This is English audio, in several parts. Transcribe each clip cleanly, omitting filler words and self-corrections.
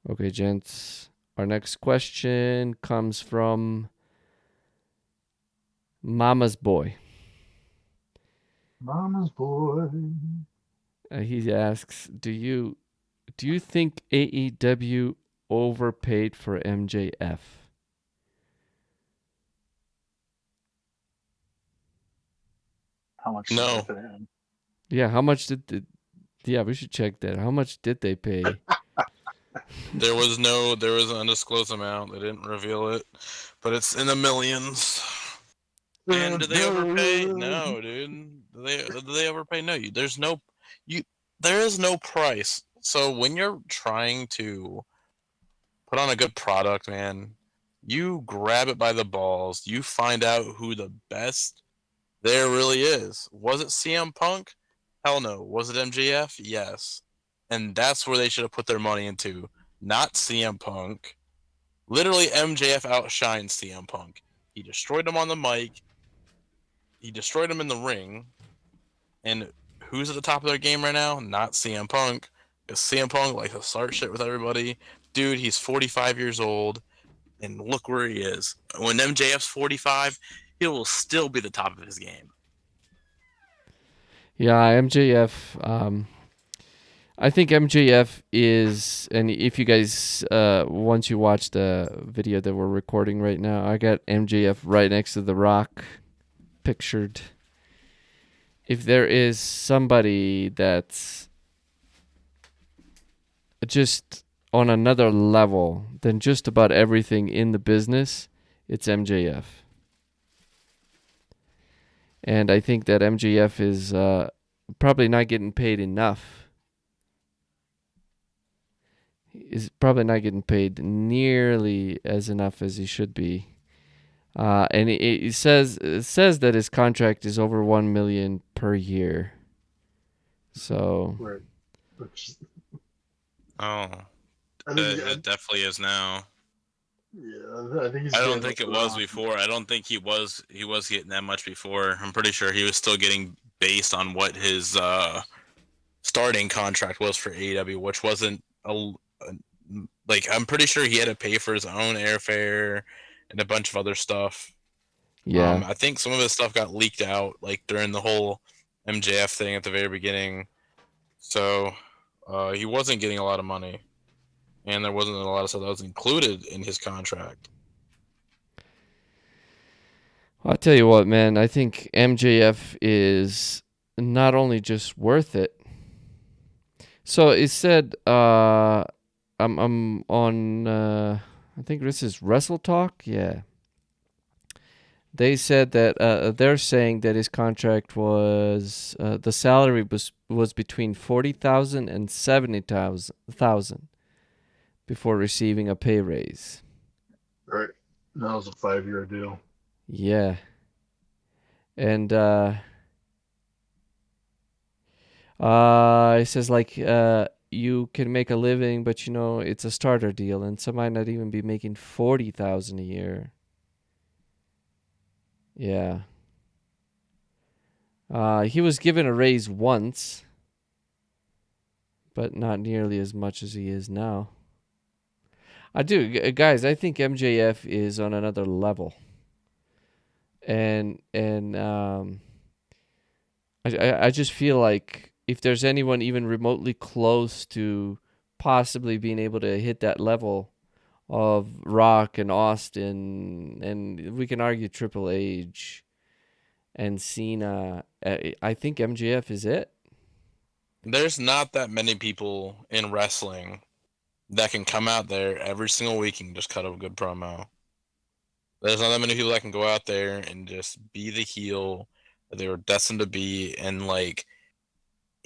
Okay, gents. Our next question comes from Mama's Boy. Mama's boy. He asks, do you think AEW overpaid for MJF? How much did they No, pay him? Yeah, how much yeah, we should check that. How much did they pay? there was an undisclosed amount. They didn't reveal it, but it's in the millions. And did they overpay? No, dude. Did they overpay? No. You. There is no price. So when you're trying to put on a good product, man, you grab it by the balls. You find out who the best there really is. Was it CM Punk? Hell no. Was it MJF? Yes. And that's where they should have put their money into, not CM Punk. Literally, MJF outshined CM Punk. He destroyed him on the mic. He destroyed him in the ring. And who's at the top of their game right now? Not CM Punk. Because CM Punk likes to start shit with everybody. Dude, he's 45 years old. And look where he is. When MJF's 45, he will still be the top of his game. Yeah, MJF. I think MJF is, and if you guys, once you watch the video that we're recording right now, I got MJF right next to The Rock pictured. If there is somebody that's just on another level than just about everything in the business, it's MJF. And I think that MJF is probably not getting paid enough. Is probably not getting paid nearly as enough as he should be. And it says that his contract is over 1 million per year. So Right. Oh, I think, it definitely is now. yeah, I think he's I don't getting think like it was around. before. I don't think he was getting that much before. I'm pretty sure he was still getting based on what his starting contract was for AEW, which wasn't a like I'm pretty sure he had to pay for his own airfare and a bunch of other stuff. yeah, I think some of his stuff got leaked out like during the whole MJF thing at the very beginning. So he wasn't getting a lot of money, and there wasn't a lot of stuff that was included in his contract. I'll tell you what, man. I think MJF is not only just worth it. So it said, I'm on. I think this is Wrestle Talk. Yeah, they said that they're saying that his contract was the salary was between 40,000 and 70,000 before receiving a pay raise. Right. That was a 5-year deal. Yeah, and it says like you can make a living, but it's a starter deal, and some might not even be making 40,000 a year. Yeah. He was given a raise once, but not nearly as much as he is now. I do, guys. I think MJF is on another level, and I just feel like if there's anyone even remotely close to possibly being able to hit that level of Rock and Austin, and we can argue Triple H and Cena, I think MJF is it. There's not that many people in wrestling that can come out there every single week and just cut a good promo. There's not that many people that can go out there and just be the heel that they were destined to be, and like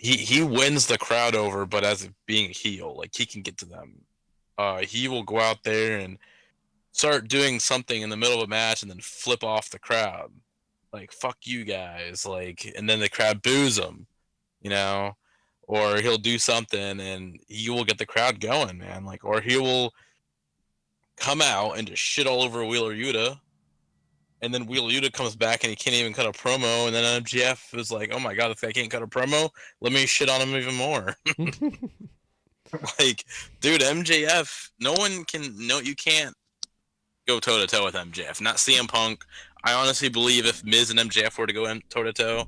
he wins the crowd over, but as being a heel, like he can get to them. He will go out there and start doing something in the middle of a match and then flip off the crowd, like fuck you guys, like, and then the crowd boos him, you know, or he'll do something and he will get the crowd going, man, like, or he will come out and just shit all over Wheeler Yuta, and then Wheeler Yuta comes back and he can't even cut a promo, and then MGF is like, oh my god, this guy can't cut a promo, let me shit on him even more. Like, dude, MJF. You can't go toe to toe with MJF. Not CM Punk. I honestly believe if Miz and MJF were to go toe to toe,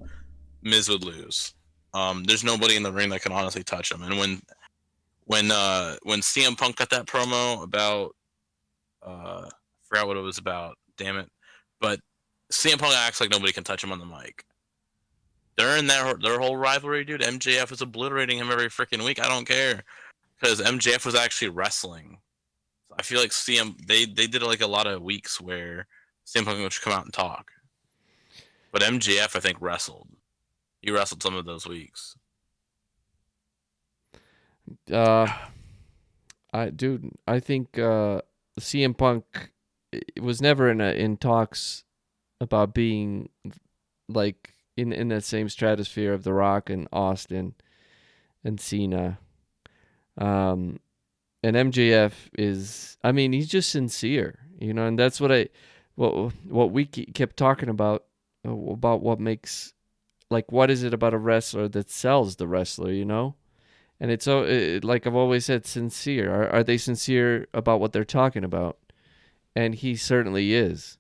Miz would lose. There's nobody in the ring that can honestly touch him. And when CM Punk got that promo about I forgot what it was about. Damn it! But CM Punk acts like nobody can touch him on the mic. During their whole rivalry, dude, MJF is obliterating him every freaking week. I don't care because MJF was actually wrestling. I feel like they did like a lot of weeks where CM Punk would come out and talk, but MJF I think wrestled. He wrestled some of those weeks. I think CM Punk was never in talks about being like in that same stratosphere of The Rock and Austin and Cena. And MJF is, I mean, he's just sincere, and that's what we kept talking about what makes, like, what is it about a wrestler that sells the wrestler, And it's so, like I've always said, sincere. Are they sincere about what they're talking about? And he certainly is.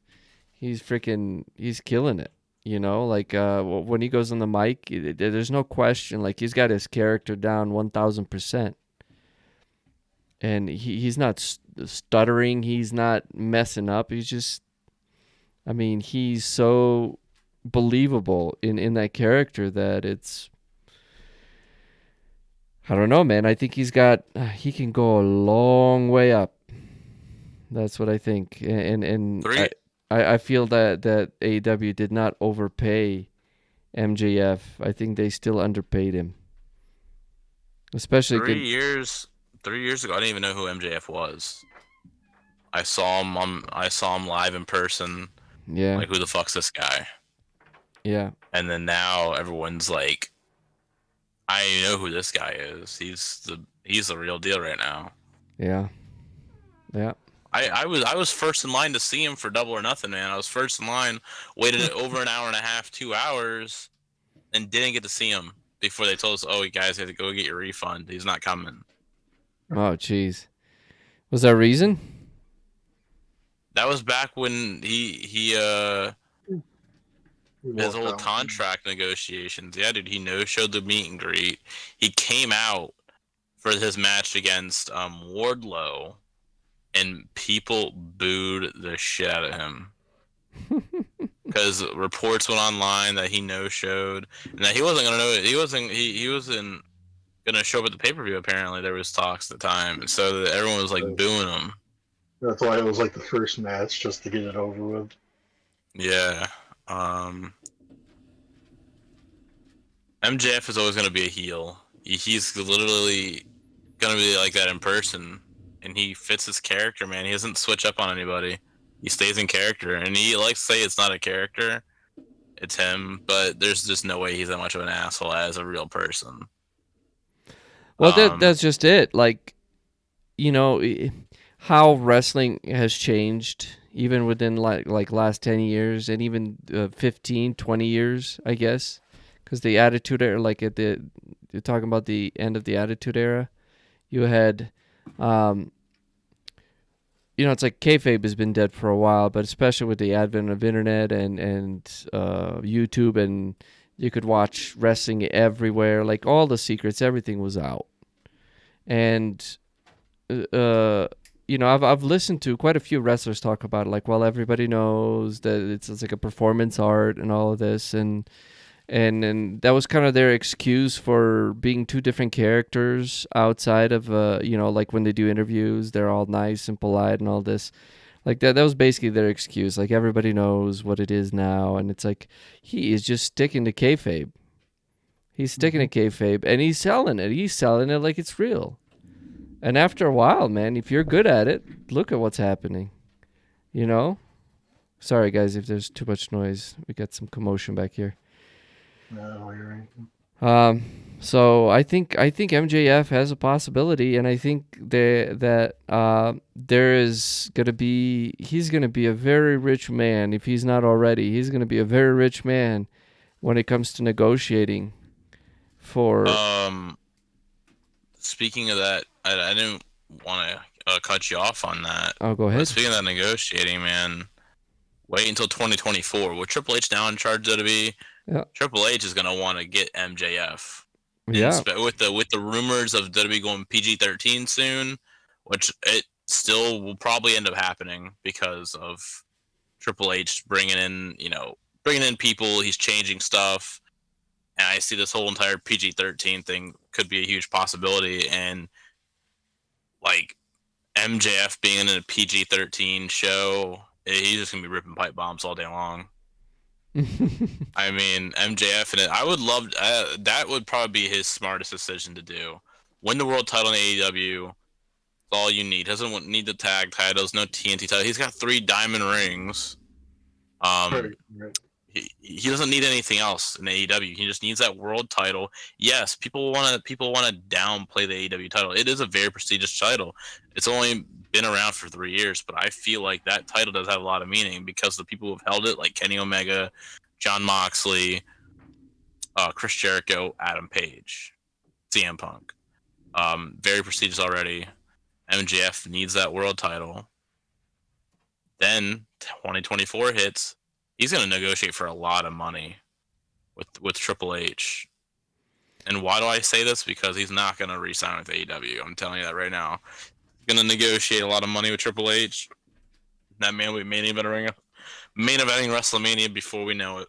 He's killing it. Like when he goes on the mic, there's no question. Like, he's got his character down 1,000%. And he's not stuttering. He's not messing up. He's so believable in that character that it's, I don't know, man. I think he can go a long way up. That's what I think. And I feel that AEW did not overpay MJF. I think they still underpaid him. Especially 3 years ago, I didn't even know who MJF was. I saw him live in person. Yeah. Like, who the fuck's this guy? Yeah. And then now everyone's like, I know who this guy is. He's the real deal right now. Yeah. Yeah. I was first in line to see him for Double or Nothing, man. I was first in line, waited over an hour and a half, 2 hours, and didn't get to see him before they told us, "Oh, you guys have to go get your refund. He's not coming." Oh, jeez. Was there a reason? That was back when he his whole contract negotiations. Yeah, dude, he no-showed the meet and greet. He came out for his match against Wardlow, and people booed the shit out of him because reports went online that he no-showed and that he wasn't gonna know it. He wasn't gonna show up at the pay-per-view. Apparently, there was talks at the time, and so everyone was like booing him. That's why it was like the first match, just to get it over with. Yeah. MJF is always going to be a heel. He's literally going to be like that in person, and he fits his character, man. He doesn't switch up on anybody. He stays in character, and he likes to say it's not a character, it's him, but there's just no way he's that much of an asshole as a real person. Well, that's just it. Like, how wrestling has changed even within like last 10 years and even 15, 20 years, I guess. Because the Attitude Era, like you're talking about the end of the Attitude Era, you had, it's like kayfabe has been dead for a while, but especially with the advent of internet and YouTube, and you could watch wrestling everywhere. Like, all the secrets, everything was out. And, I've listened to quite a few wrestlers talk about it. Like, well, everybody knows that it's like a performance art and all of this, and that was kind of their excuse for being two different characters outside of, like when they do interviews, they're all nice and polite and all this. Like, that was basically their excuse. Like, everybody knows what it is now, and it's like, he is just sticking to kayfabe. He's sticking to kayfabe, and he's selling it. He's selling it like it's real. And after a while, man, if you're good at it, look at what's happening. Sorry, guys, if there's too much noise. We got some commotion back here. No, you're right. So I think MJF has a possibility, and I think that he's gonna be a very rich man if he's not already. He's gonna be a very rich man when it comes to negotiating. For speaking of that, I didn't want to cut you off on that. Oh, go But ahead. speaking of that negotiating, man, wait until 2024. With Triple H now in charge of WWE, Yeah. Triple H is gonna want to get MJF. Yeah. With the rumors of WWE going PG-13 soon, which it still will probably end up happening because of Triple H bringing in people. He's changing stuff, and I see this whole entire PG-13 thing could be a huge possibility. And like MJF being in a PG-13 show, he's just gonna be ripping pipe bombs all day long. I mean, MJF and I would love that would probably be his smartest decision to do. Win the world title in AEW. That's all you need. Doesn't need the tag titles, no TNT title. He's got 3 diamond rings. Right, Um, right. he doesn't need anything else in AEW. He just needs that world title. Yes, people want to downplay the AEW title. It is a very prestigious title. It's only been around for 3 years, but I feel like that title does have a lot of meaning because the people who've held it, like Kenny Omega, John Moxley, Chris Jericho, Adam Page, CM Punk. Very prestigious already. MJF needs that world title. Then 2024 hits. He's going to negotiate for a lot of money with Triple H. And why do I say this? Because he's not going to re-sign with AEW. I'm telling you that right now. He's going to negotiate a lot of money with Triple H. That man will be main eventing WrestleMania before we know it.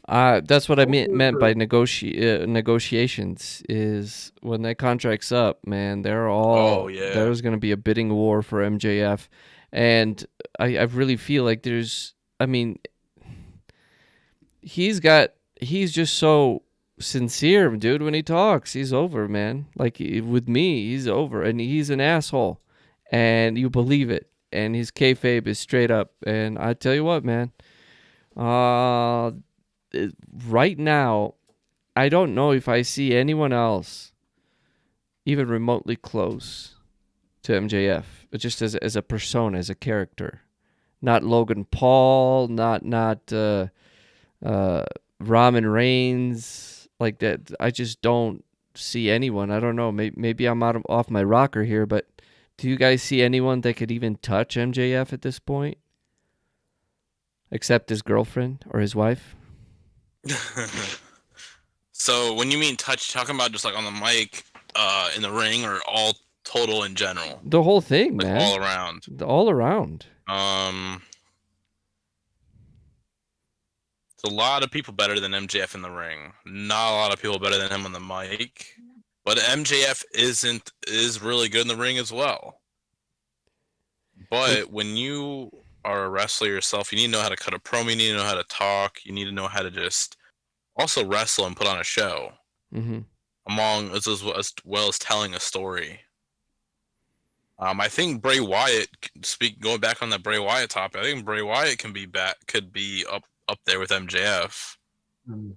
That's what I meant by negotiations. Is when that contract's up, man. There's going to be a bidding war for MJF, and I really feel like there's. I mean, he's just so sincere, dude. When he talks, he's over, man. Like with me, he's over, and he's an asshole, and you believe it. And his kayfabe is straight up. And I tell you what, man. Right now, I don't know if I see anyone else even remotely close to MJF, just as a persona, as a character. Not Logan Paul, not Roman Reigns, like that. I just don't see anyone. I don't know. Maybe I'm off my rocker here, but do you guys see anyone that could even touch MJF at this point, except his girlfriend or his wife? So when you mean touch, talking about just like on the mic, in the ring, or all total in general? The whole thing, Like man. all around. All around. It's a lot of people better than MJF in the ring. Not a lot of people better than him on the mic. But MJF is really good in the ring as well. But when you are a wrestler yourself, you need to know how to cut a promo. You need to know how to talk. You need to know how to just also wrestle and put on a show. Mm-hmm. As well as telling a story. I think Bray Wyatt. Going back on that Bray Wyatt topic, I think Bray Wyatt could be up there with MJF. Mm.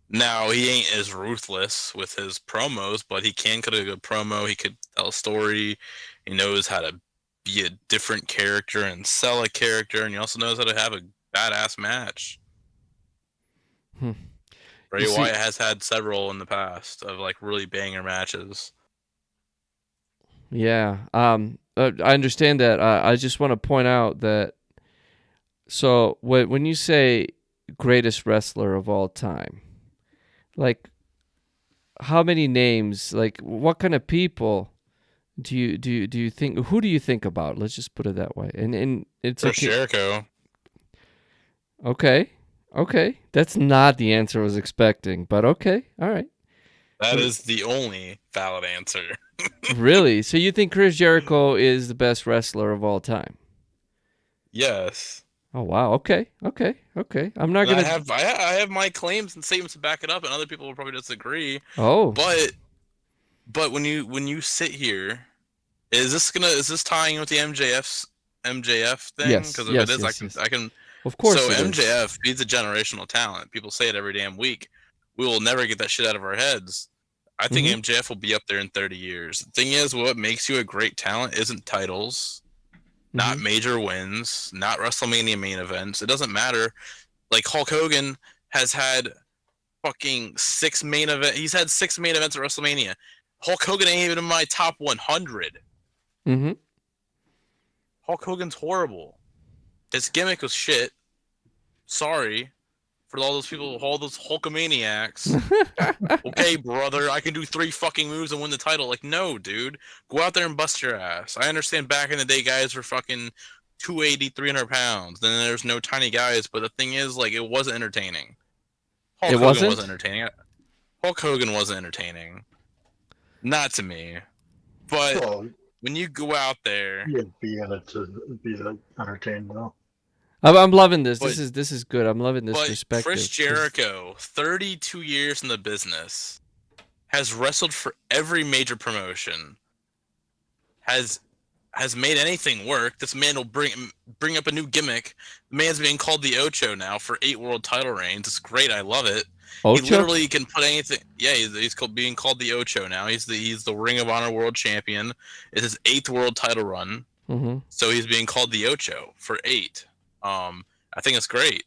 Now he ain't as ruthless with his promos, but he can cut a good promo. He could tell a story. He knows how to be a different character and sell a character, and he also knows how to have a badass match. Bray Wyatt has had several in the past of like really banger matches. Yeah, I understand that. I just want to point out that. So when you say greatest wrestler of all time, like how many names? Like what kind of people do you think? Who do you think about? Let's just put it that way. And it's Chris okay. Jericho. Okay, that's not the answer I was expecting, but okay, all right. That is the only valid answer. Really? So you think Chris Jericho is the best wrestler of all time? Yes. Oh wow. Okay. I'm not gonna. I have my claims and statements to back it up, and other people will probably disagree. Oh. But when you sit here, is this tying with the MJF thing? Yes. Because if it is, yes. I can. Of course. So MJF, he's a generational talent. People say it every damn week. We will never get that shit out of our heads. I think MJF will be up there in 30 years. The thing is, what makes you a great talent isn't titles, not major wins, not WrestleMania main events. It doesn't matter. Like Hulk Hogan has had fucking 6 main events. He's had 6 main events at WrestleMania. Hulk Hogan ain't even in my top 100. Mm-hmm. Hulk Hogan's horrible. His gimmick was shit. Sorry for all those people, all those Hulkamaniacs. Okay, brother, I can do 3 fucking moves and win the title. Like, no, dude. Go out there and bust your ass. I understand back in the day, guys were fucking 280, 300 pounds. Then there's no tiny guys, but the thing is, like, it wasn't entertaining. It Hulk Hogan wasn't wasn't? entertaining. Hulk Hogan wasn't entertaining. Not to me. But Well, when you go out there, you'd be in it to be like, entertained, though. I'm loving this. But- This is good. I'm loving this but perspective. Chris 'cause- Jericho, 32 years in the business, has wrestled for every major promotion, has made anything work. This man will bring up a new gimmick. The man's being called the Ocho now for 8 world title reigns. It's great. I love it. He Ocho? literally can put anything. Yeah, he's being called the Ocho now. He's the Ring of Honor World Champion. It's his 8th world title run. Mm-hmm. So he's being called the Ocho for 8. I think it's great.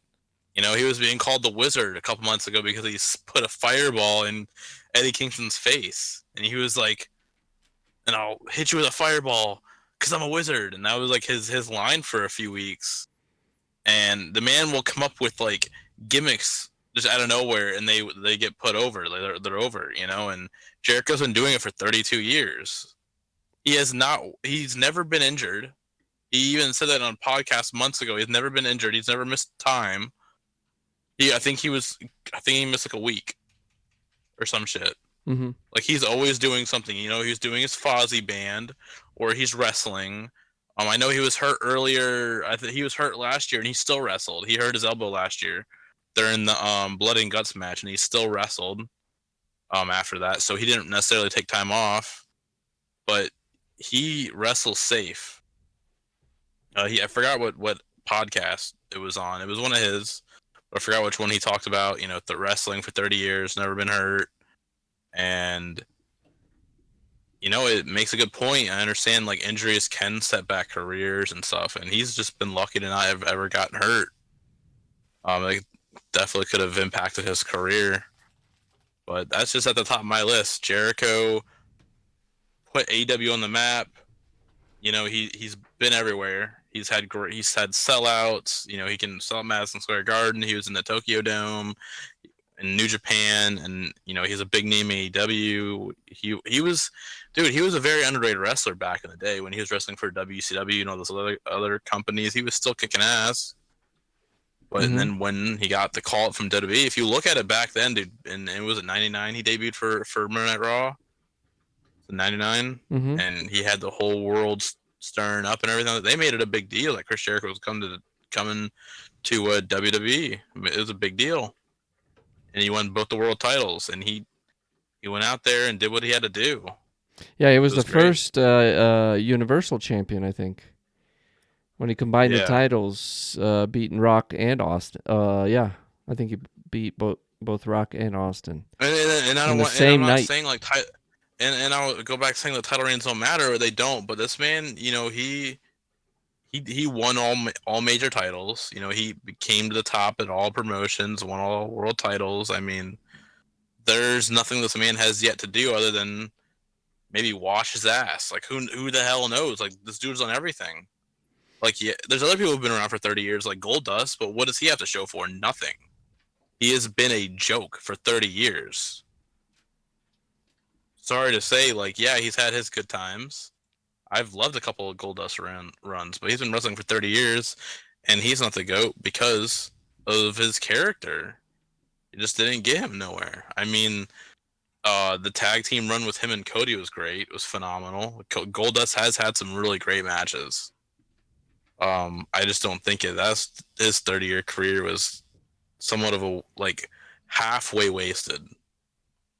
You know, he was being called the Wizard a couple months ago because he put a fireball in Eddie Kingston's face, and he was like, "And I'll hit you with a fireball because I'm a wizard." And that was like his line for a few weeks. And the man will come up with like gimmicks just out of nowhere, and they get put over. They're over, you know. And Jericho's been doing it for 32 years. He's never been injured. He even said that on a podcast months ago. He's never been injured. He's never missed time. I think he missed like a week or some shit. Mm-hmm. Like, he's always doing something. You know, he's doing his Fozzy band, or he's wrestling. I know he was hurt earlier. I think he was hurt last year, and he still wrestled. He hurt his elbow last year during the Blood and Guts match, and he still wrestled after that. So he didn't necessarily take time off, but he wrestles safe. I forgot what podcast it was on. It was one of his. I forgot which one he talked about. You know, the wrestling for 30 years, never been hurt. And, you know, it makes a good point. I understand, like, injuries can set back careers and stuff, and he's just been lucky to not have ever gotten hurt. It definitely could have impacted his career. But that's just at the top of my list. Jericho put AEW on the map. You know, he's been everywhere. He's had sellouts. You know, he can sell at Madison Square Garden. He was in the Tokyo Dome, in New Japan, and you know, he's a big name in AEW. He was a very underrated wrestler back in the day when he was wrestling for WCW and all those other companies. He was still kicking ass. But Mm-hmm. and then when he got the call up from WWE, if you look at it back then, dude, and it was at '99 he debuted for Monday Night Raw. 99, Mm-hmm. and he had the whole world stirring up and everything. They made it a big deal. Like, Chris Jericho was coming to WWE. It was a big deal, and he won both the world titles. And he went out there and did what he had to do. Yeah, he was It was the great. first Universal champion, I think. When he combined the Yeah. titles, beating Rock and Austin. Yeah, I think he beat both Rock and Austin. And On the same I'm not night. saying like and I'll go back saying the title reigns don't matter, or they don't. But this man, you know, he won all major titles. You know, he came to the top at all promotions, won all world titles. I mean, there's nothing this man has yet to do other than maybe wash his ass. Like, who the hell knows? Like, this dude's on everything. Like, yeah, there's other people who've been around for 30 years, like Goldust, but what does he have to show for? Nothing. He has been a joke for 30 years. Sorry to say, like, yeah, he's had his good times. I've loved a couple of Goldust runs, but he's been wrestling for 30 years, and he's not the GOAT because of his character. It just didn't get him nowhere. I mean, the tag team run with him and Cody was great. It was phenomenal. Goldust has had some really great matches. I just don't think his 30-year career was somewhat of a, like, halfway wasted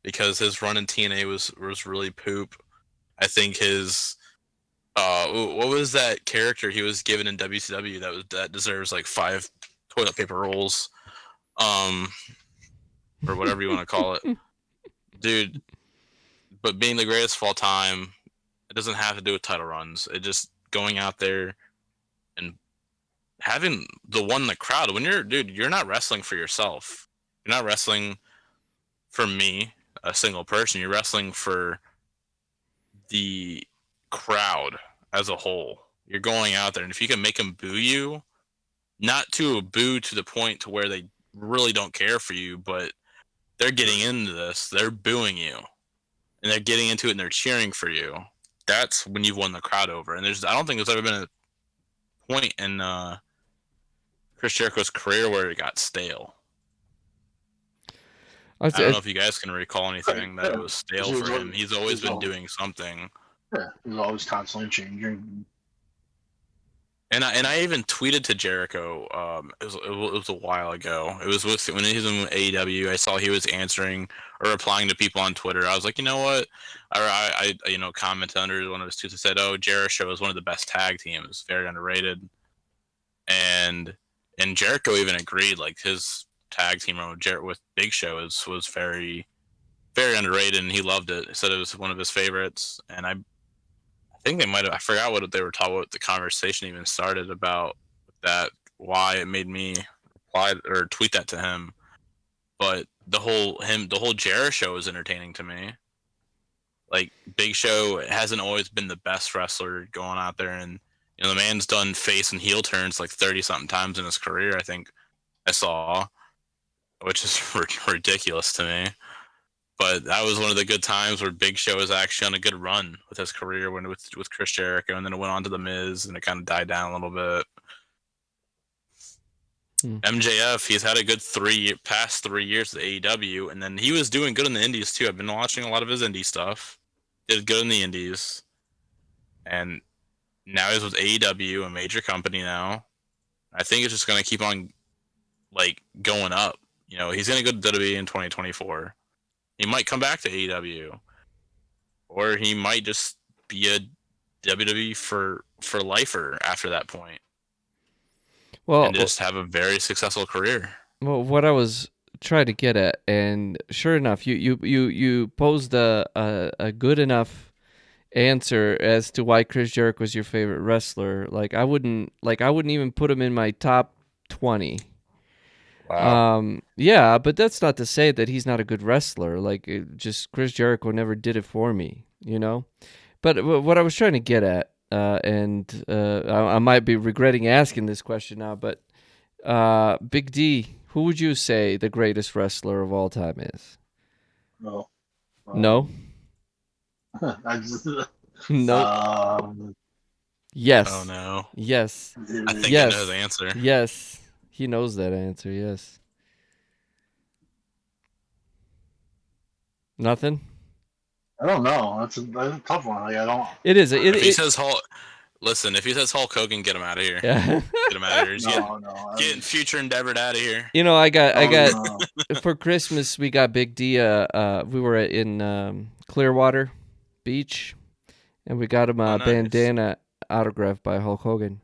because his run in TNA was really poop. I think his what was that character he was given in WCW that deserves like 5 toilet paper rolls, or whatever you want to call it, dude. But being the greatest of all time, it doesn't have to do with title runs. It just going out there and having the one in the crowd. When you're not wrestling for yourself. You're not wrestling for me, a single person. You're wrestling for the crowd as a whole. You're going out there, and if you can make them boo you, not to a boo to the point to where they really don't care for you, but they're getting into this, they're booing you, and they're getting into it, and they're cheering for you. That's when you've won the crowd over. And I don't think there's ever been a point in Chris Jericho's career where it got stale. I don't know if you guys can recall anything that it was stale for him. He's always been doing something. Yeah, he's always constantly changing. And I even tweeted to Jericho. It was a while ago. It was when he was in AEW. I saw he was answering or replying to people on Twitter. I was like, you know what? I commented under one of his tweets and said, "Oh, Jericho is one of the best tag teams. Very underrated." And Jericho even agreed. Like his tag team with Big Show was very, very underrated, and he loved it. He said it was one of his favorites. And I think they might have. I forgot what they were talking. What the conversation even started about that. Why it made me reply or tweet that to him. But the whole Jericho show is entertaining to me. Like Big Show hasn't always been the best wrestler going out there, and the man's done face and heel turns like 30-something times in his career. I think I saw, which is ridiculous to me. But that was one of the good times where Big Show was actually on a good run with his career with Chris Jericho, and then it went on to The Miz, and it kind of died down a little bit. MJF, he's had a good past 3 years at AEW, and then he was doing good in the Indies too. I've been watching a lot of his indie stuff. Did good in the Indies, and now he's with AEW, a major company now. I think it's just going to keep on like going up. He's going to go to WWE in 2024. He might come back to AEW, or he might just be a WWE for lifer after that point. Well, and just have a very successful career. Well, what I was trying to get at, and sure enough, you posed a good enough answer as to why Chris Jericho was your favorite wrestler. Like I wouldn't even put him in my top 20. Wow. Yeah, but that's not to say that he's not a good wrestler. Like just Chris Jericho never did it for me, But what I was trying to get at, and I might be regretting asking this question now, but Big D, who would you say the greatest wrestler of all time is? No. No? I just, no. Yes. Oh, no. Yes. I think I know the answer. Yes. He knows that answer, yes. Nothing? I don't know. That's a tough one. Like, I don't. It is. If he says Hulk Hogan, get him out of here. Yeah. Get him out of here. Getting Future Endeavored out of here. I got for Christmas we got Big D. We were in Clearwater Beach, and we got him a bandana autographed by Hulk Hogan.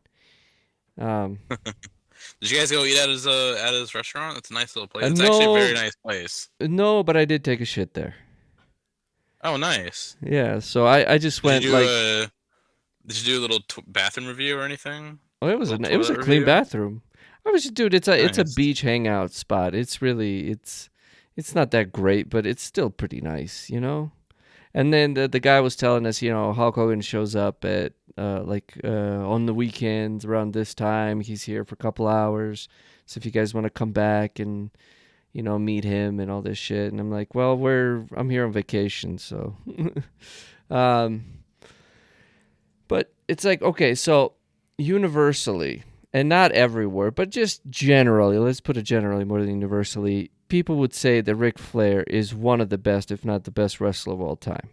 Did you guys go eat at his restaurant? It's a nice little place. It's actually a very nice place. No, but I did take a shit there. Oh, nice. Yeah, so I just went did you do a little bathroom review or anything? Oh, it was a clean bathroom. I was just, dude, it's a beach hangout spot. It's really it's not that great, but it's still pretty nice, And then the guy was telling us, Hulk Hogan shows up at on the weekends around this time. He's here for a couple hours. So if you guys want to come back and meet him and all this shit. And I'm like, well, I'm here on vacation, so but it's like, okay, so universally, and not everywhere, but just generally, let's put it generally more than universally, people would say that Ric Flair is one of the best, if not the best wrestler of all time.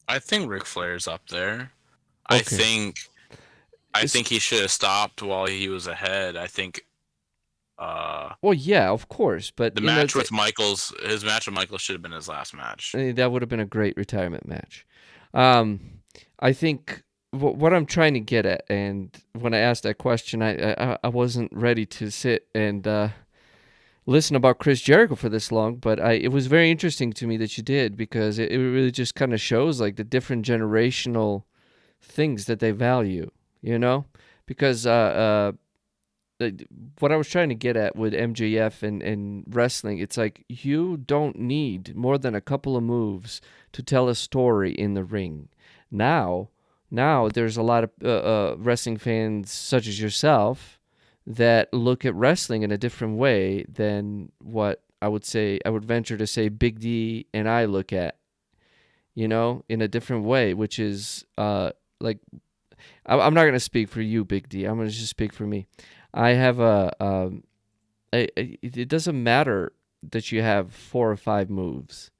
I think Ric Flair's up there. Okay. I think he should have stopped while he was ahead. I think. Well, yeah, of course, but his match with Michaels should have been his last match. That would have been a great retirement match. I think what I'm trying to get at, and when I asked that question, I wasn't ready to sit and listen about Chris Jericho for this long, but it was very interesting to me that you did, because it really just kind of shows like the different generational things that they value, because what I was trying to get at with MJF and wrestling, it's like you don't need more than a couple of moves to tell a story in the ring. Now, now there's a lot of wrestling fans such as yourself that look at wrestling in a different way than what I would say. I would venture to say Big D and I look at, in a different way, which is like I'm not gonna speak for you, Big D. I'm gonna just speak for me. I have it doesn't matter that you have 4 or 5 moves,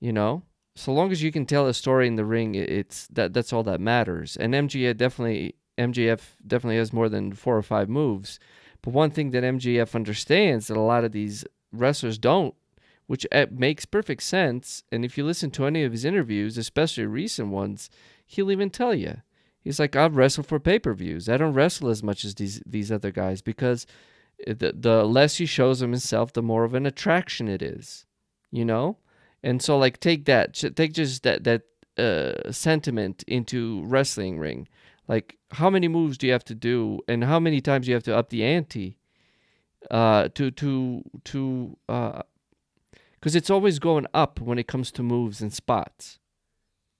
you know. So long as you can tell a story in the ring, it's that's all that matters. And MJF definitely has more than 4 or 5 moves. But one thing that MJF understands that a lot of these wrestlers don't, which makes perfect sense. And if you listen to any of his interviews, especially recent ones, he'll even tell you. He's like, I wrestle for pay-per-views. I don't wrestle as much as these other guys because the less he shows himself, the more of an attraction it is, you know? And so, like, take just that sentiment into wrestling ring. Like, how many moves do you have to do, and how many times do you have to up the ante because it's always going up when it comes to moves and spots.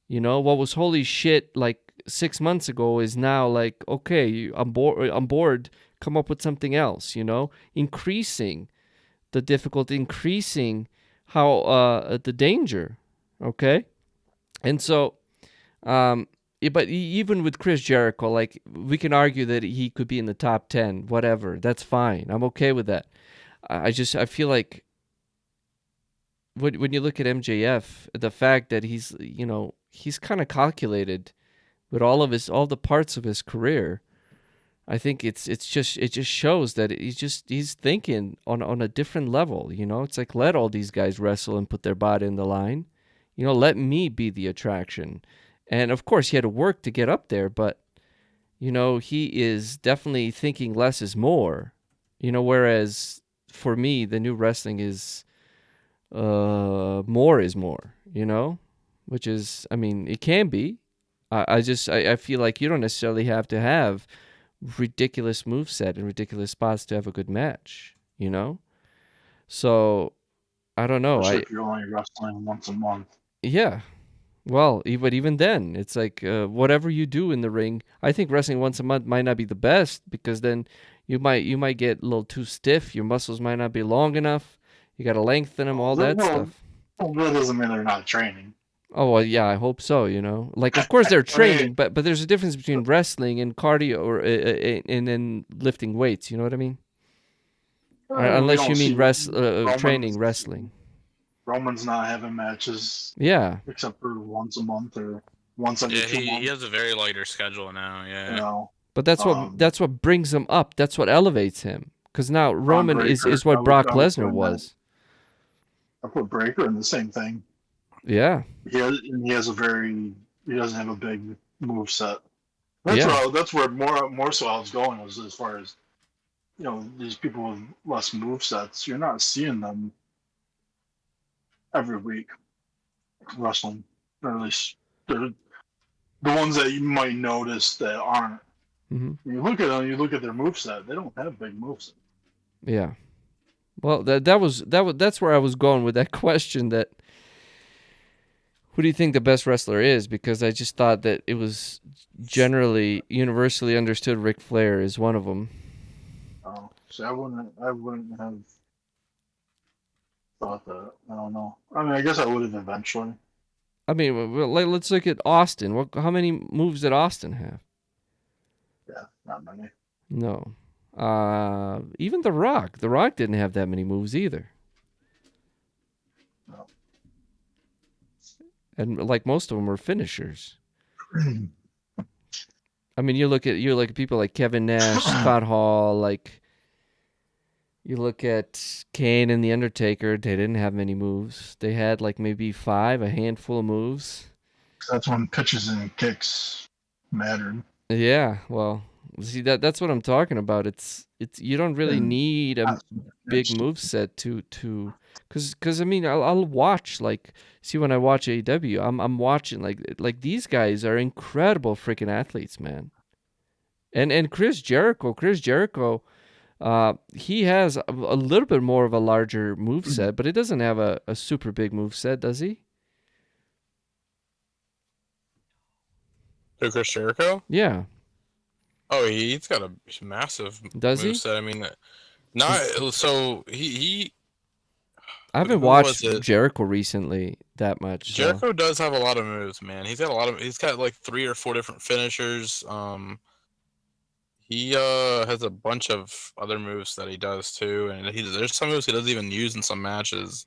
What was holy shit like 6 months ago is now like, okay, I'm bored, come up with something else, increasing the difficulty, increasing how the danger, okay? And so, but even with Chris Jericho, like, we can argue that he could be in the top 10, whatever, that's fine, I'm okay with that. I feel like when you look at MJF, the fact that he's kind of calculated with all the parts of his career, I think it just shows that he's thinking on a different level. It's like, let all these guys wrestle and put their body in the line. Let me be the attraction. And of course, he had to work to get up there, but he is definitely thinking less is more. Whereas for me, the new wrestling is more is more. Which is, I mean, it can be. I feel like you don't necessarily have to have ridiculous moveset and ridiculous spots to have a good match, So, I don't know. Especially if you're only wrestling once a month. Yeah. Well, but even then, it's like whatever you do in the ring, I think wrestling once a month might not be the best because then you might get a little too stiff. Your muscles might not be long enough. You got to lengthen them, all that stuff. Well, that doesn't mean they're not training. Oh, well, yeah, I hope so, Like, of course they're training, but there's a difference between wrestling and cardio and then lifting weights, you know what I mean? Unless you mean training wrestling. Roman's not having matches. Yeah. Except for once a month or once every 2 months. He has a very lighter schedule now, yeah. But that's what brings him up. That's what elevates him. Because now Roman is what Brock Lesnar was. I put Breaker in the same thing. Yeah. He doesn't have a big move set. That's where more so I was going was as far as these people with less move sets. You're not seeing them every week wrestling, or at least they're the ones that you might notice that aren't. Mm-hmm. You look at them, you look at their moveset. They don't have big moves. Yeah. Well, that's where I was going with that question. That who do you think the best wrestler is? Because I just thought that it was generally universally understood Ric Flair is one of them. Oh, so I wouldn't have thought that. I don't know. I mean, I guess I would have eventually. I mean, let's look at Austin. How many moves did Austin have? Yeah, not many. No. Even The Rock. The Rock didn't have that many moves either. No. And like most of them were finishers. I mean, you look at people like Kevin Nash, Scott Hall, like you look at Kane and The Undertaker, they didn't have many moves. They had like maybe 5, a handful of moves. That's when pitches and kicks mattered. Yeah, well, see that's what I'm talking about. It's you don't really need a big move set to because I mean I'll watch, like, see, when I watch AEW, I'm watching like these guys are incredible freaking athletes, man. And Chris Jericho He has a little bit more of a larger move set, but he doesn't have a super big move set, does he? Who, Chris Jericho? Yeah. Oh, he's got a massive Does he? moveset. I mean, not so he. I haven't Who was watched it? Jericho recently that much, so Jericho does have a lot of moves, man. He's got a lot of. He's got like 3 or 4 different finishers. He has a bunch of other moves that he does too, and there's some moves he doesn't even use in some matches.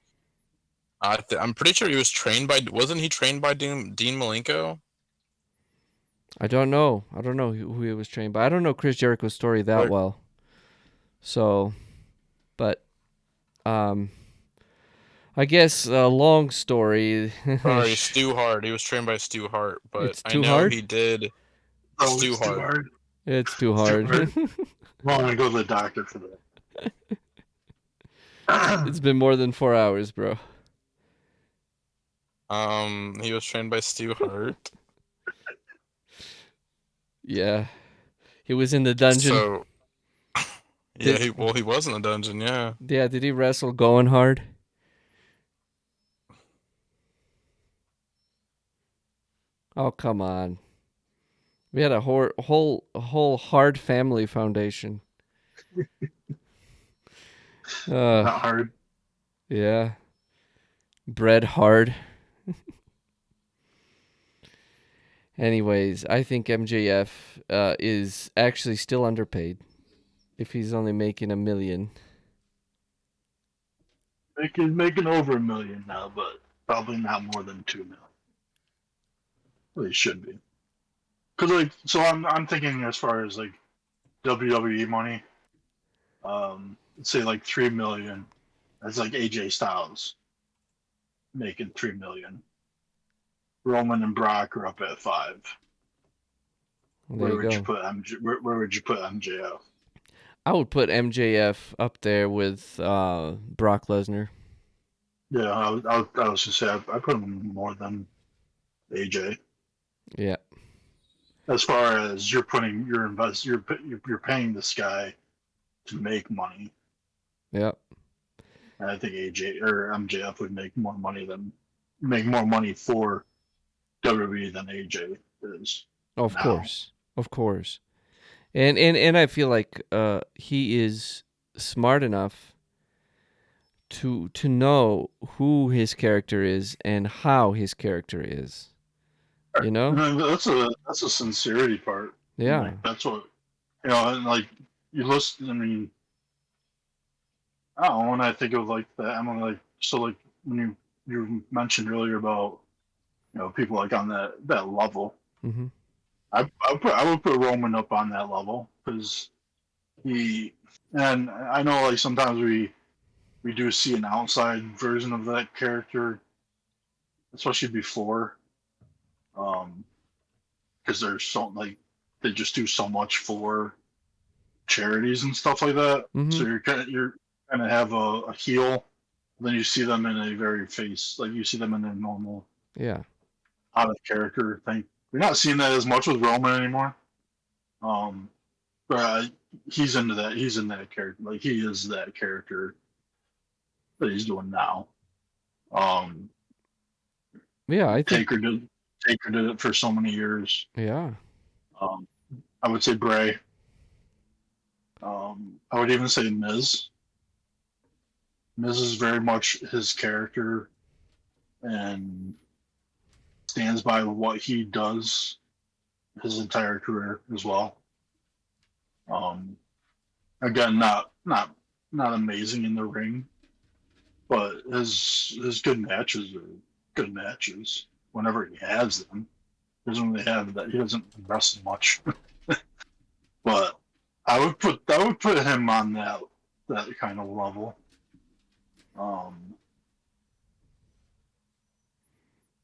I'm pretty sure he was trained by. Wasn't he trained by Dean Malenko? I don't know. I don't know who he was trained by. I don't know Chris Jericho's story that Like, well. So, but I guess a long story. sorry, Stu Hart. He was trained by Stu Hart, but It's I too know hard. he did. Oh, Stu it's too Hart. hard. It's too It's too hard. hard. Well, I'm gonna go to the doctor for that. It's been more than 4 hours, bro. He was trained by Stu Hart. Yeah. He was in the dungeon. So yeah, he was in the dungeon. Yeah. Yeah, did he wrestle going hard? Oh, come on. We had a whole hard family foundation. Not hard. Yeah. Bread hard. Anyways, I think MJF is actually still underpaid if he's only making $1 million. Making over $1 million now, but probably not more than $2 million. Well, he should be. Cause like, so I'm thinking as far as like WWE money, say like $3 million. That's like AJ Styles making $3 million. Roman and Brock are up at 5. There you go. Where would you put MJF? I would put MJF up there with Brock Lesnar. Yeah, I was just say I put him more than AJ. Yeah. As far as you're paying this guy to make money. Yeah. And I think AJ or MJF would make more money for WWE than AJ is. Of now. course. Of course. And I feel like he is smart enough to know who his character is and how his character is. You know? And that's a sincerity part. Yeah. Like, that's what and like you listen. I mean, I don't know. When I think of like that, I'm like so like when you mentioned earlier about people like on that level. Mm-hmm. I would put Roman up on that level because and I know like sometimes we do see an outside version of that character, especially before, because they're so like they just do so much for charities and stuff like that. Mm-hmm. So you're kind of have a heel, then you see them in a very face like you see them in their normal out of character thing. We're not seeing that as much with Roman anymore. But he's into that. He's in that character. Like he is that character that he's doing now. Yeah, I think Taker did it for so many years. Yeah. I would say Bray. I would even say Miz. Miz is very much his character and stands by what he does his entire career as well. Again, not amazing in the ring, but his good matches are good matches whenever he has them. He doesn't really have that. He doesn't wrestle much, but I would put him on that kind of level.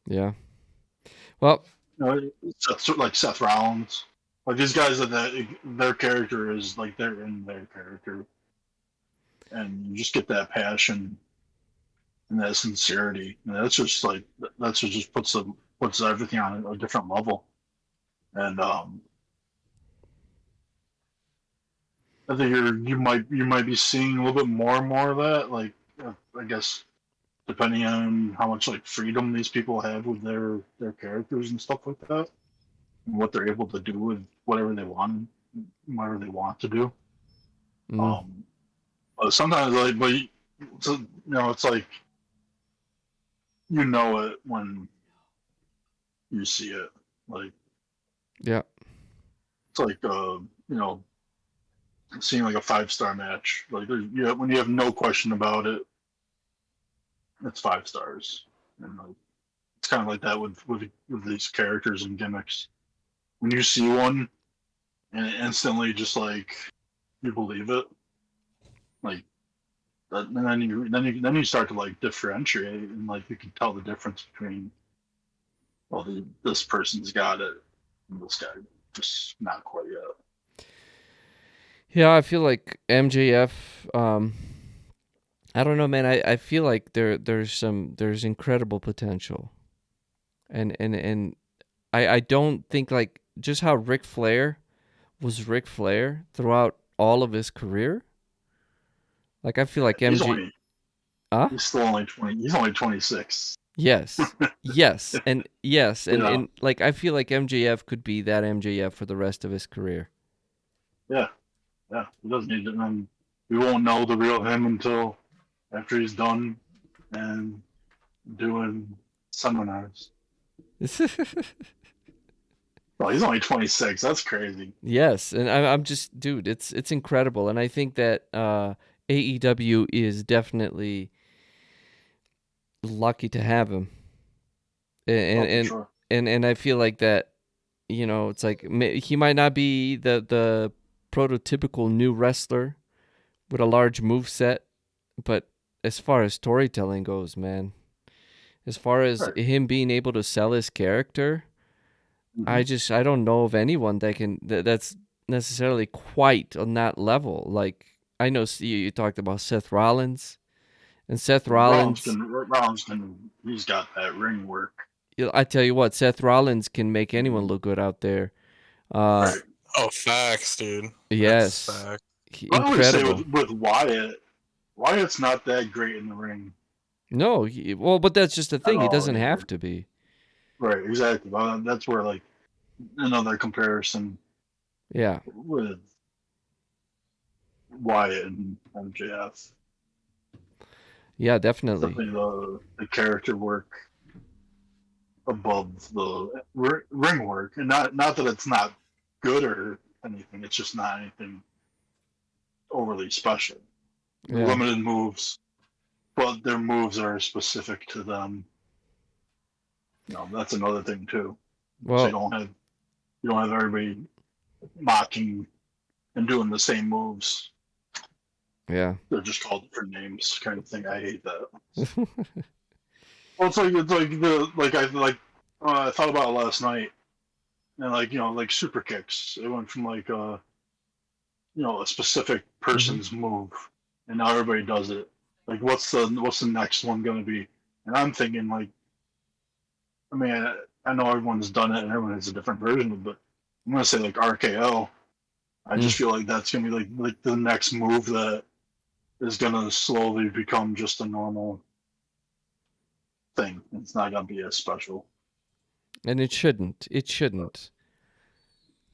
Yeah. Well, like Seth Rollins, like these guys that their character is like they're in their character, and you just get that passion and that sincerity, and that's what just puts everything on a different level, and I think you might be seeing a little bit more and more of that. Like, I guess depending on how much like freedom these people have with their characters and stuff like that, and what they're able to do with whatever they want to do. Mm, Um, but sometimes like, it's like it when you see it. Like yeah. it's like seeing like a 5-star match. Like when you have no question about it, it's 5 stars. And like, it's kind of like that with these characters and gimmicks. When you see one and it instantly just like you believe it, like that, and then you start to like differentiate and like you can tell the difference between this person's got it and this guy just not quite yet. Yeah, I feel like MJF. I don't know, man. I feel like there's incredible potential, and I don't think like just how Ric Flair was Ric Flair throughout all of his career. Like I feel like He's MJ. only Huh? he's still only 20. He's only 26. Yes. Yes, Yeah, and like I feel like MJF could be that MJF for the rest of his career. yeah, yeah. He doesn't need it. And we won't know the real him until after he's done and doing seminars. Well, he's only 26. That's crazy. Yes, and I'm just, dude, it's incredible, and I think that AEW is definitely lucky to have him, and Oh, for and sure. and I feel like that, it's like he might not be the prototypical new wrestler with a large move set, but as far as storytelling goes, man, as far as Right. him being able to sell his character, Mm-hmm. I don't know of anyone that's necessarily quite on that level. Like I know you talked about Seth Rollins, and Seth Rollins. He's got that ring work. I tell you what, Seth Rollins can make anyone look good out there. Uh, Right. Oh, facts, dude. That's yes, fact. I always say incredible. with Wyatt's not that great in the ring No, well, but that's just the at thing. He all doesn't have either. to be. Right, exactly. That's where like another comparison Yeah, with Wyatt and MJF. yeah, definitely. Definitely the character work above the ring work, and not that it's not good or anything. It's just not anything overly special. The Yeah. limited moves, but their moves are specific to them. That's another thing too. So Well, you don't have everybody mocking and doing the same moves. yeah. They're just called different names, kind of thing. I hate that. Well, I thought about it last night, and like super kicks. It went from like a specific hmm person's move, and now everybody does it. Like, what's the next one gonna be? And I'm thinking like, I mean, I know everyone's done it and everyone has a different version of it, but I'm gonna say like RKO. I Mm. just feel like that's gonna be like the next move that is gonna slowly become just a normal thing. It's not gonna be as special. And it shouldn't. It shouldn't.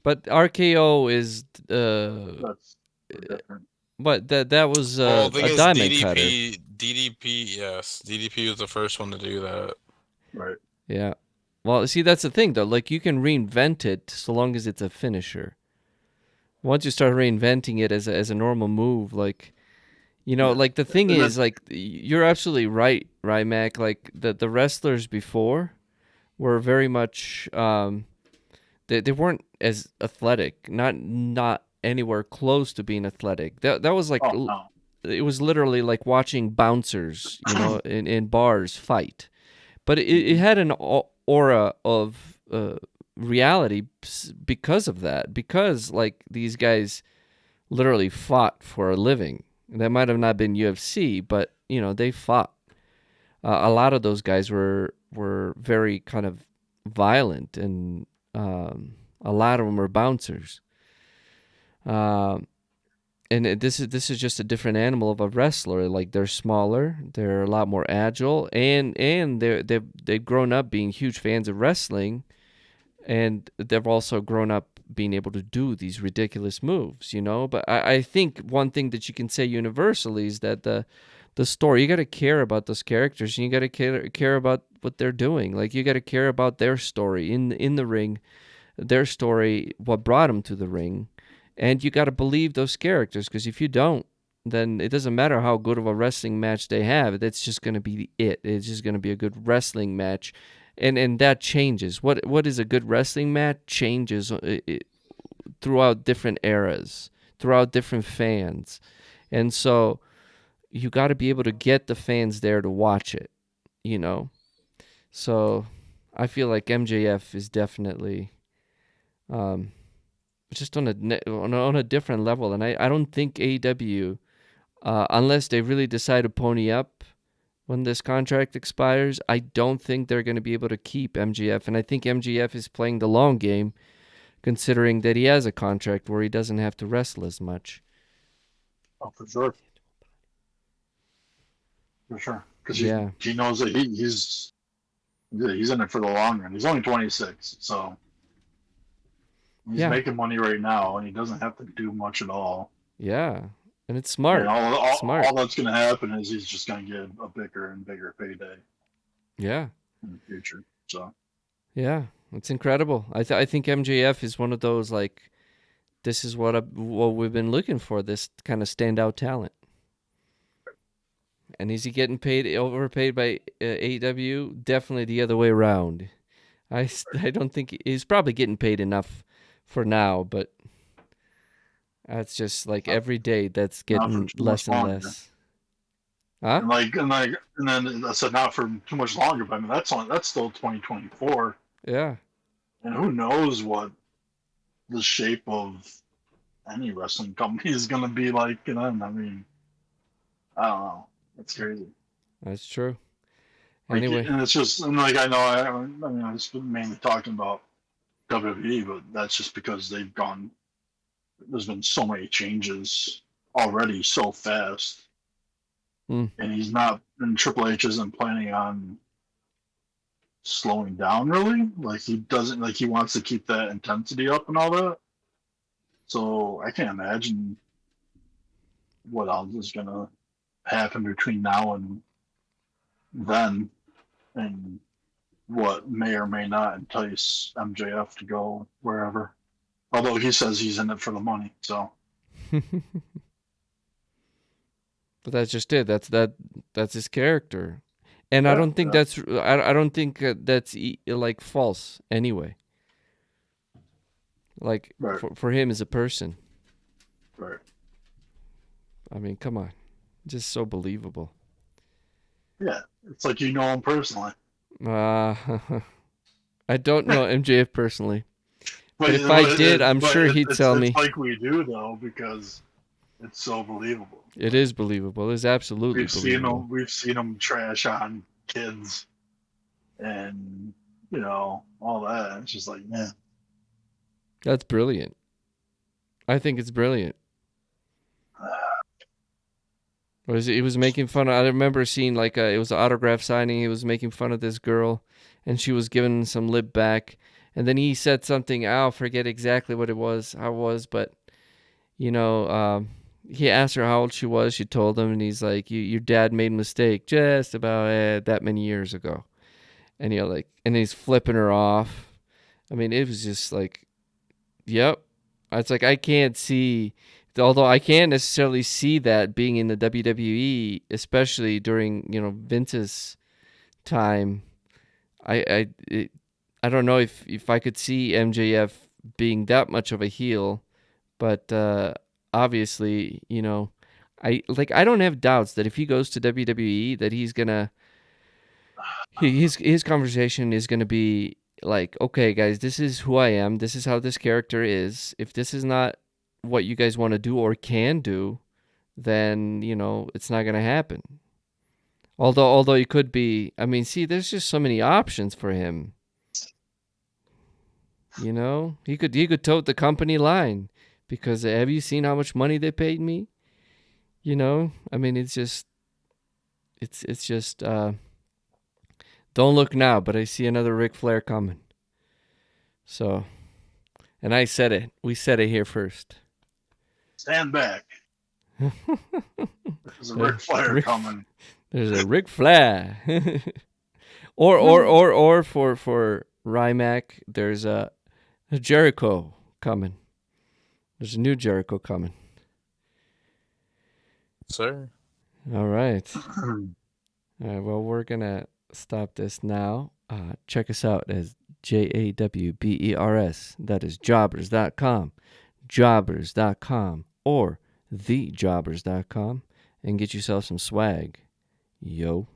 But RKO is That's different. but that was Well, the thing a is, diamond cutter. yes, DDP was the first one to do that. Right. Yeah. Well, see, that's the thing though. Like you can reinvent it so long as it's a finisher. Once you start reinventing it as a normal move, like Yeah. like the thing And that is, like you're absolutely right, Mac. Like the wrestlers before were very much they weren't as athletic, not anywhere close to being athletic. That was like oh no. it was literally like watching bouncers, in bars fight. But it Mhm. had an aura of reality because of that. Because like these guys literally fought for a living. That might have not been UFC, but they fought. A lot of those guys were very kind of violent, and a lot of them were bouncers. Um, this is just a different animal of a wrestler. Like they're smaller, they're a lot more agile, and they've grown up being huge fans of wrestling, and they've also grown up being able to do these ridiculous moves, you know. But I think one thing that you can say universally is that the story, you got to care about those characters, and you got to care about what they're doing. Like you got to care about their story in the ring, their story, what brought them to the ring, and you got to believe those characters, because if you don't, then it doesn't matter how good of a wrestling match they have. It's just going to be it. It's just going to be a good wrestling match, and that changes. What is a good wrestling match changes throughout different eras, throughout different fans, and so you got to be able to get the fans there to watch it, you know. So I feel like MJF is definitely just on a different level, and I don't think AEW, unless they really decide to pony up when this contract expires, I don't think they're going to be able to keep MJF, and I think MJF is playing the long game, considering that he has a contract where he doesn't have to wrestle as much. Oh, for sure. For sure. Because Yeah. he knows that he's in it for the long run. He's only 26, so he's making money right now, and he doesn't have to do much at all. Yeah, and it's smart. And Smart. all that's going to happen is he's just going to get a bigger and bigger payday. Yeah. In the future. So. Yeah, it's incredible. I think MJF is one of those, like, this is what we've been looking for, this kind of standout talent. And is he getting overpaid by AEW? Definitely the other way around. I don't think he's probably getting paid enough for now, but that's just like every day that's getting less and less. Huh? And then I said not for too much longer, but I mean that's still 2024. Yeah. And who knows what the shape of any wrestling company is going to be like, you know? I mean, I don't know. It's crazy. That's true. Like, anyway, and it's just, and like I know, I mean, I was mainly talking about WWE, but that's just because they've gone. There's been so many changes already so fast, and he's not. And Triple H isn't planning on slowing down really. Like he doesn't. Like he wants to keep that intensity up and all that. So I can't imagine what else is gonna happen between now and then, and what may or may not entice MJF to go wherever. Although he says he's in it for the money, so. But that's just it. That's his character, and I don't think that's like false anyway. Like for him as a person. Right. I mean, come on, just so believable. Yeah, it's like you know him personally. I don't know MJF personally, but if I did, I'm sure he'd tell me. It's like we do though, because it's so believable. It is believable. It's absolutely believable. We've seen him trash on kids, and you know all that. It's just like, man, that's brilliant. I think it's brilliant. He was making fun of, I remember seeing like it was an autograph signing. He was making fun of this girl, and she was giving some lip back. And then he said something, I'll forget exactly what it was, but, you know, he asked her how old she was. She told him, and he's like, your dad made a mistake just about that many years ago. And, you know, like, and he's flipping her off. I mean, it was just like, yep. It's like, I can't see... Although I can't necessarily see that being in the WWE, especially during, you know, Vince's time. I don't know if I could see MJF being that much of a heel, but obviously, you know, I don't have doubts that if he goes to WWE, that he's gonna his conversation is gonna be like, okay, guys, this is who I am. This is how this character is. If this is not what you guys want to do or can do, then, you know, it's not going to happen. Although it could be, I mean, see, there's just so many options for him. You know, he could tote the company line, Because have you seen how much money they paid me? You know, I mean, it's just, don't look now, but I see another Ric Flair coming. So, and I said it. We said it here first. Stand back. There's a Ric Flair coming. There's a Ric Flair. or for Rymac, there's a Jericho coming. There's a new Jericho coming. Sir. All right. All right. Well, we're gonna stop this now. Check us out as Jawbers. That is Jawbers.com, Jawbers.com, or thejawbers.com, and get yourself some swag. Yo.